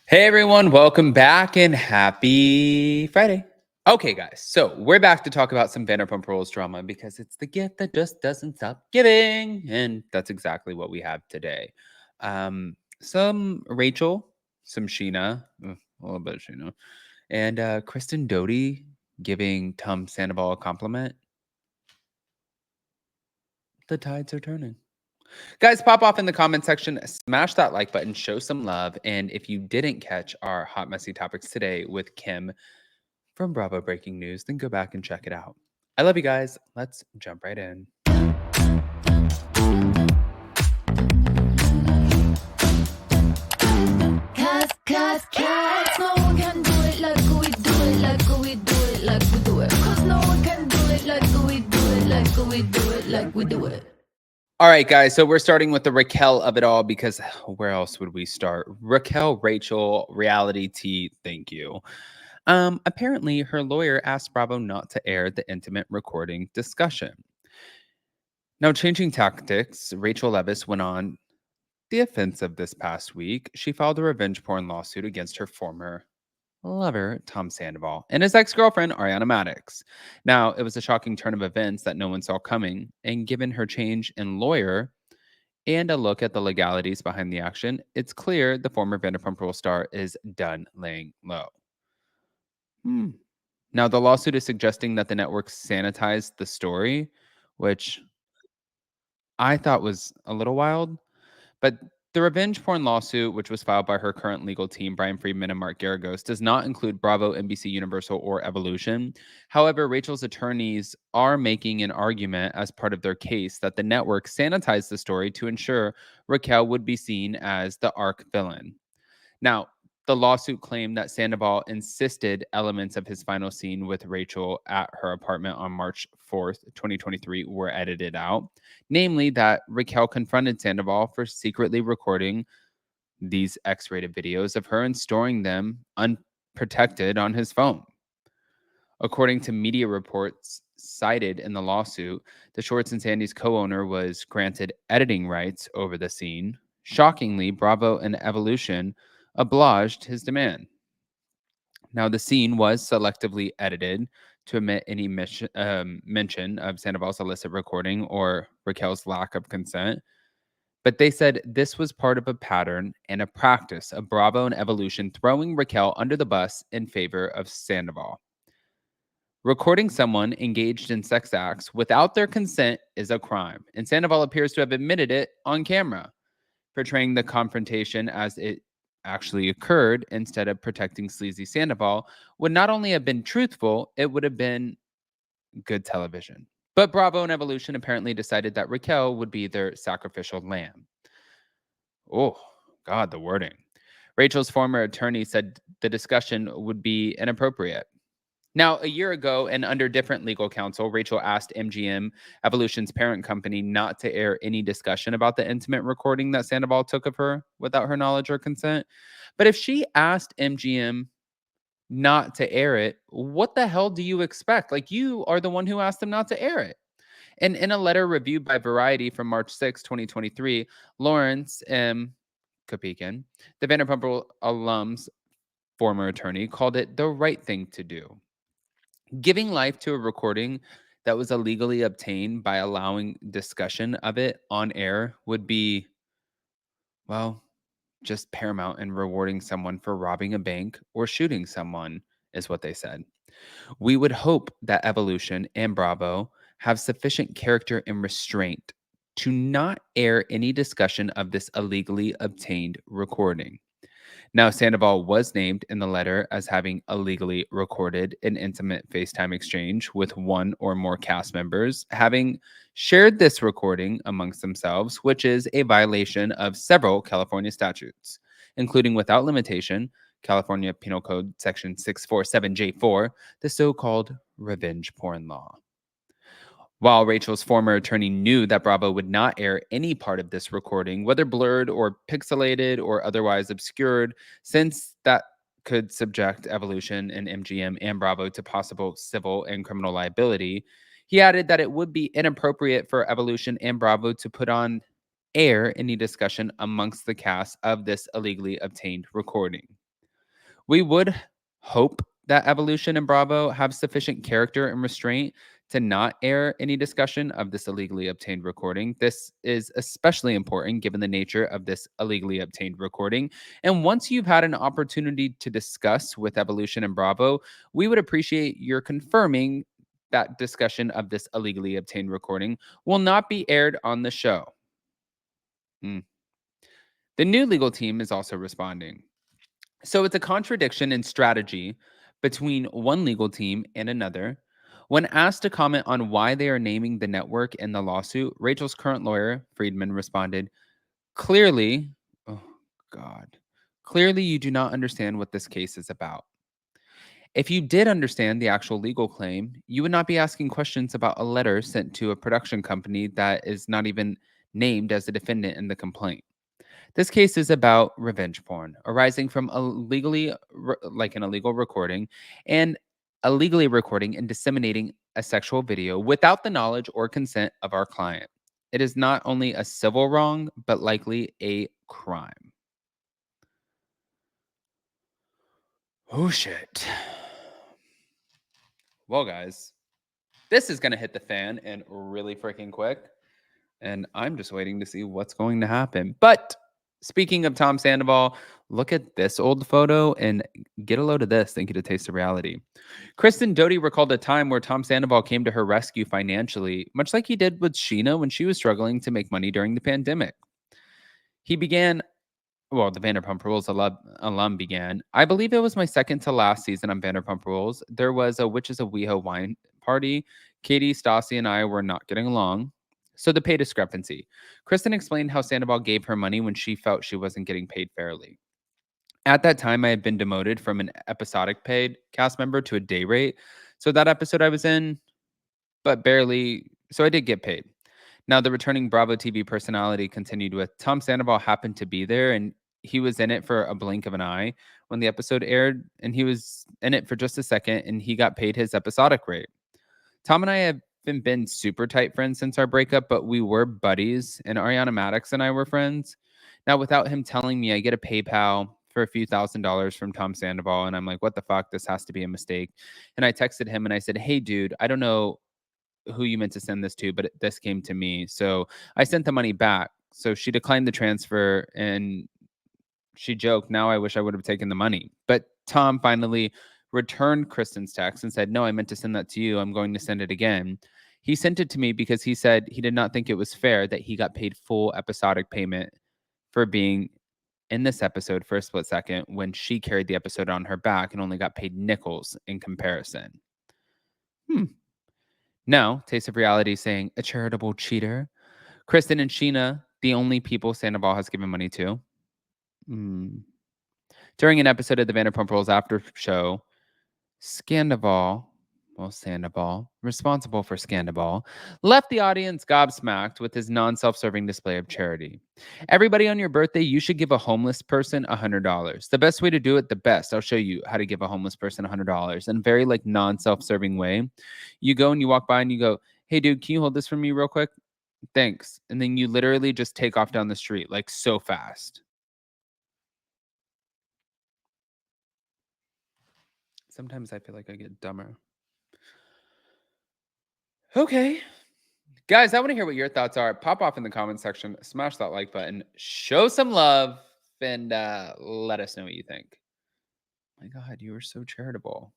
Hey everyone, welcome back and happy Friday. Okay, guys, so we're back to talk about some Vanderpump Rules drama because it's the gift that just doesn't stop giving. And that's exactly what we have today. Some Rachel, some Sheena, a little bit of Sheena, and Kristen Doty giving Tom Sandoval a compliment. The tides are turning. Guys, pop off in the comment section, smash that like button, show some love. And if you didn't catch our hot, messy topics today with Kim from Bravo Breaking News, then go back and check it out. I love you guys. Let's jump right in. Cause no one can do it like we do it, like we do it, like we do it. Cause no one can do it like we do it, like we do it, like we do it. All right, guys. So we're starting with the Raquel of it all because where else would we start? Raquel, Rachel, reality T. Thank you. Apparently, her lawyer asked Bravo not to air the intimate recording discussion. Now, changing tactics, Rachel Leviss went on the offensive this past week. She filed a revenge porn lawsuit against her former lover, Tom Sandoval, and his ex girlfriend, Ariana Maddox. Now, it was a shocking turn of events that no one saw coming, and given her change in lawyer and a look at the legalities behind the action, it's clear the former Vanderpump Rules star is done laying low. Now, the lawsuit is suggesting that the network sanitized the story, which I thought was a little wild. But the revenge porn lawsuit, which was filed by her current legal team, Brian Friedman and Mark Garagos, does not include Bravo, NBC Universal, or Evolution. However, Rachel's attorneys are making an argument as part of their case that the network sanitized the story to ensure Raquel would be seen as the arch villain. Now, the lawsuit claimed that Sandoval insisted elements of his final scene with Rachel at her apartment on March 4th, 2023, were edited out. Namely, that Raquel confronted Sandoval for secretly recording these X rated videos of her and storing them unprotected on his phone. According to media reports cited in the lawsuit, the Shorts and Sandy's co owner was granted editing rights over the scene. Shockingly, Bravo and Evolution obliged his demand. Now, the scene was selectively edited to omit any mention of Sandoval's illicit recording or Raquel's lack of consent. But they said this was part of a pattern and a practice of Bravo and Evolution throwing Raquel under the bus in favor of Sandoval. Recording someone engaged in sex acts without their consent is a crime, and Sandoval appears to have admitted it on camera, portraying the confrontation as it actually occurred instead of protecting sleazy Sandoval would not only have been truthful, it would have been good television. But Bravo and Evolution apparently decided that Raquel would be their sacrificial lamb. Oh, God, the wording. Rachel's former attorney said the discussion would be inappropriate. Now, a year ago, and under different legal counsel, Rachel asked MGM, Evolution's parent company, not to air any discussion about the intimate recording that Sandoval took of her without her knowledge or consent. But if she asked MGM not to air it, what the hell do you expect? Like, you are the one who asked them not to air it. And in a letter reviewed by Variety from March 2023, Lawrence M. Kapikan, the Vanderpump Rules alum's former attorney, called it the right thing to do. Giving life to a recording that was illegally obtained by allowing discussion of it on air would be, well, just paramount in rewarding someone for robbing a bank or shooting someone, is what they said. We would hope that Evolution and Bravo have sufficient character and restraint to not air any discussion of this illegally obtained recording. Now, Sandoval was named in the letter as having illegally recorded an intimate FaceTime exchange with one or more cast members, having shared this recording amongst themselves, which is a violation of several California statutes, including without limitation, California Penal Code Section 647J4, the so called revenge porn law. While Rachel's former attorney knew that Bravo would not air any part of this recording, whether blurred or pixelated or otherwise obscured, since that could subject Evolution and MGM and Bravo to possible civil and criminal liability, he added that it would be inappropriate for Evolution and Bravo to put on air any discussion amongst the cast of this illegally obtained recording. We would hope that Evolution and Bravo have sufficient character and restraint to not air any discussion of this illegally obtained recording. This is especially important given the nature of this illegally obtained recording. And once you've had an opportunity to discuss with Evolution and Bravo, we would appreciate your confirming that discussion of this illegally obtained recording will not be aired on the show. Hmm. The new legal team is also responding. So it's a contradiction in strategy between one legal team and another. When asked to comment on why they are naming the network in the lawsuit, Rachel's current lawyer, Friedman, responded, clearly, oh God, clearly you do not understand what this case is about. If you did understand the actual legal claim, you would not be asking questions about a letter sent to a production company that is not even named as a defendant in the complaint. This case is about revenge porn arising from an illegal recording and illegally recording and disseminating a sexual video without the knowledge or consent of our client. It is not only a civil wrong, but likely a crime. Oh shit. Well, guys, this is going to hit the fan and really freaking quick. And I'm just waiting to see what's going to happen. But speaking of Tom Sandoval, look at this old photo and get a load of this. Thank you to Taste of Reality. Kristen Doty recalled a time where Tom Sandoval came to her rescue financially, much like he did with Sheena when she was struggling to make money during the pandemic. He began the Vanderpump Rules alum began. I believe it was my second to last season on Vanderpump Rules. There was a Witches of WeHo wine party. Katie, Stassi, and I were not getting along. So the pay discrepancy. Kristen explained how Sandoval gave her money when she felt she wasn't getting paid fairly. At that time, I had been demoted from an episodic paid cast member to a day rate. So that episode I was in, but barely. So I did get paid. Now, the returning Bravo TV personality continued with Tom Sandoval happened to be there and he was in it for a blink of an eye when the episode aired, and he was in it for just a second and he got paid his episodic rate. Tom and I haven't been super tight friends since our breakup, but we were buddies, and Ariana Maddox and I were friends. Now, without him telling me, I get a PayPal for a few $1,000s from Tom Sandoval, and I'm like, what the fuck? This has to be a mistake. And I texted him and I said, hey, dude, I don't know who you meant to send this to, but this came to me. So I sent the money back. So she declined the transfer and she joked, now I wish I would have taken the money. But Tom finally returned Kristen's text and said, no, I meant to send that to you. I'm going to send it again. He sent it to me because he said he did not think it was fair that he got paid full episodic payment for being in this episode for a split second when she carried the episode on her back and only got paid nickels in comparison. Now, Taste of Reality saying a charitable cheater. Kristen and Sheena, the only people Sandoval has given money to. Mm. During an episode of the Vanderpump Rules after show, Sandoval, responsible for Scandoval, left the audience gobsmacked with his non-self-serving display of charity. Everybody on your birthday, you should give a homeless person $100. The best way to do it, the best. I'll show you how to give a homeless person $100 in a very non-self-serving way. You go and you walk by and you go, hey dude, can you hold this for me real quick? Thanks. And then you literally just take off down the street so fast. Sometimes I feel like I get dumber. Okay. Guys, I want to hear what your thoughts are. Pop off in the comment section, smash that like button, show some love, and let us know what you think. My God, you are so charitable.